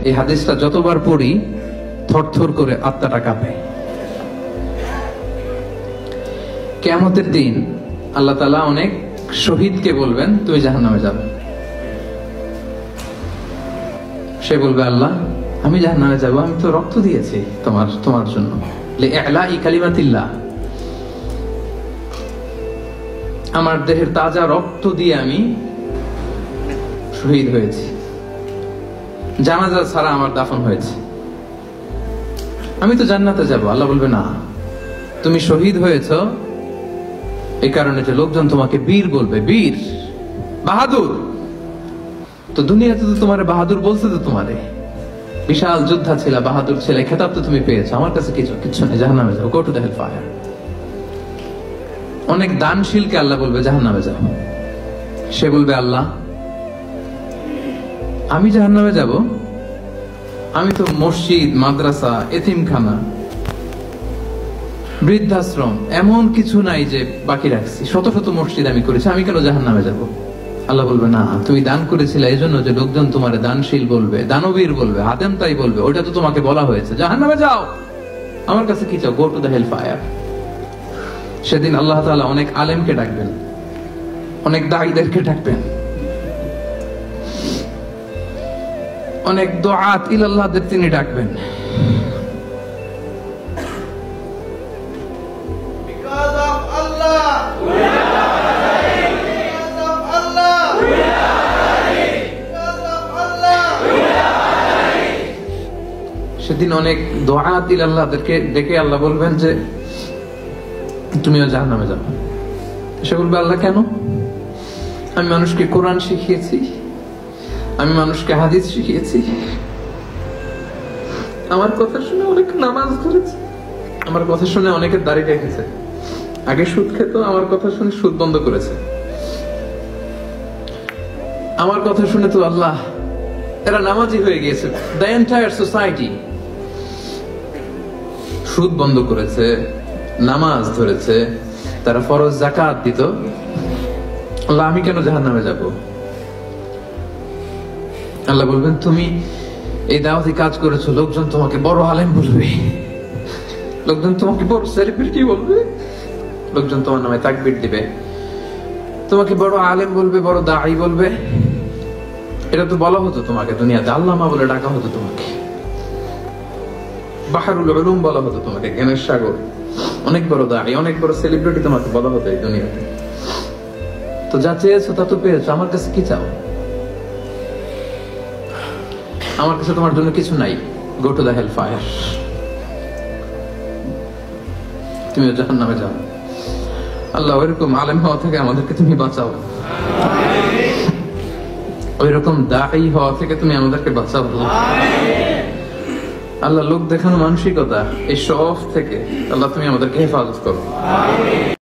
এই হাদিসটা যতবার পড়ি থরথর করে আত্মাটা কাঁপে। কিয়ামতের দিন আল্লাহ তাআলা অনেক শহীদকে বলবেন তুমি জাহান্নামে যাবে। সে বলবে আল্লাহ আমি জাহান্নামে যাব, আমি তো রক্ত দিয়েছি তোমার জন্য, লিইলাই কালিমাতিল্লাহ, আমার দেহের তাজা রক্ত দিয়ে আমি শহীদ হয়েছি, জানাজা ছাড়া আমার দাফন হয়েছে, আমি তো জান্নাতে যাব। আল্লাহ বলবে না, তুমি শহীদ হয়েছ এই কারণে যে লোকজন তোমাকে বীর বলবে, বীর বাহাদুর। তো দুনিয়াতে তো তোমারে বাহাদুর বলছে, তো তোমারে বিশাল যোদ্ধা ছিল, বাহাদুর ছিল, খেতাব তো তুমি পেয়েছো, আমার কাছে কিছু নেই, জাহান্নামে যাও, go to the hell fire. অনেক দানশীলকে আল্লাহ বলবে জাহান্নামে যাও। সে বলবে আল্লাহ আমি জাহান্নামে যাব, আমি তো মসজিদ, মাদ্রাসা, এতিমখানা, বৃদ্ধাশ্রম এমন কিছু নাই যে বাকি রাখছি, শত শত মসজিদ আমি করেছি, আমি কেন জাহান্নামে যাব? আল্লাহ বলবে না, তুমি দান করেছিলে এই জন্য যে লোকজন তোমার দানশীল বলবে, দানবীর বলবে, হাতেম তাই বলবে, ওটা তো তোমাকে বলা হয়েছে, জাহান্নামে যাও, আমার কাছে কি চাও, go to the hell fire. সেদিন আল্লাহ তাআলা অনেক আলেমকে ডাকবেন, অনেক দাঈদেরকে ডাকবেন, অনেক দুআত ইলাল্লাহদের তিনি ডাকবেন। সেদিন অনেক দুআত ইলাল্লাহদেরকে ডেকে আল্লাহ বলবেন যে তুমিও জাহান্নামে যাবে। সে বলবে আল্লাহ কেন? আমি মানুষকে কোরআন শিখিয়েছি, আমি মানুষকে হাদিস শিখিয়েছি, আমার কথা শুনে অনেক নামাজ ধরেছে, আমার কথা শুনে অনেকের দাড়ি রেখেছে, আগে সুদ খেত, আমার কথা শুনে সুদ বন্ধ করেছে, আমার কথা শুনে তো আল্লাহ এরা নামাজি হয়ে গিয়েছে। দ্য এন্টায়ার সোসাইটি সুদ বন্ধ করেছে, নামাজ ধরেছে, তারা ফরজ যাকাত দিত, আল্লাহ আমি কেন জাহান্নামে যাব? আল্লাহ বলবেন তুমি এই দাওয়াতি কাজ করেছো, লোকজন তোমাকে বড় আলেম বলবে, লোকজন তোমাকে বড় সেলিব্রিটি বলবে, লোকজন তোমার নামে তাকবীর দিবে, তোমাকে বড় আলেম বলবে, বড় দাঈ বলবে। এটা তো বলা হতো তোমাকে দুনিয়াতে, আল্লামা বলে ডাকা হতো তোমাকে, বাহরুল উলুম বলা হতো তোমাকে, জ্ঞানের সাগর, অনেক বড় দাঈ, অনেক বড় সেলিব্রিটি তোমাকে বলা হতো এই দুনিয়াতে। তো যা চেয়েছো তা তো পেয়েছো, আমার কাছে কি চাও? আমার কাছে তোমার জন্য কিছু নাই, go to the hell fire, তুমিও জাহান্নামে যাও। আল্লাহ ওইরকম আলেম হওয়া থেকে আমাদেরকে তুমি বাঁচাও, ওইরকম দাঈ হওয়া থেকে তুমি আমাদেরকে বাঁচাও। আল্লাহ লোক দেখানো মানসিকতা, এই শো অফ থেকে আল্লাহ তুমি আমাদেরকে হেফাজত করো।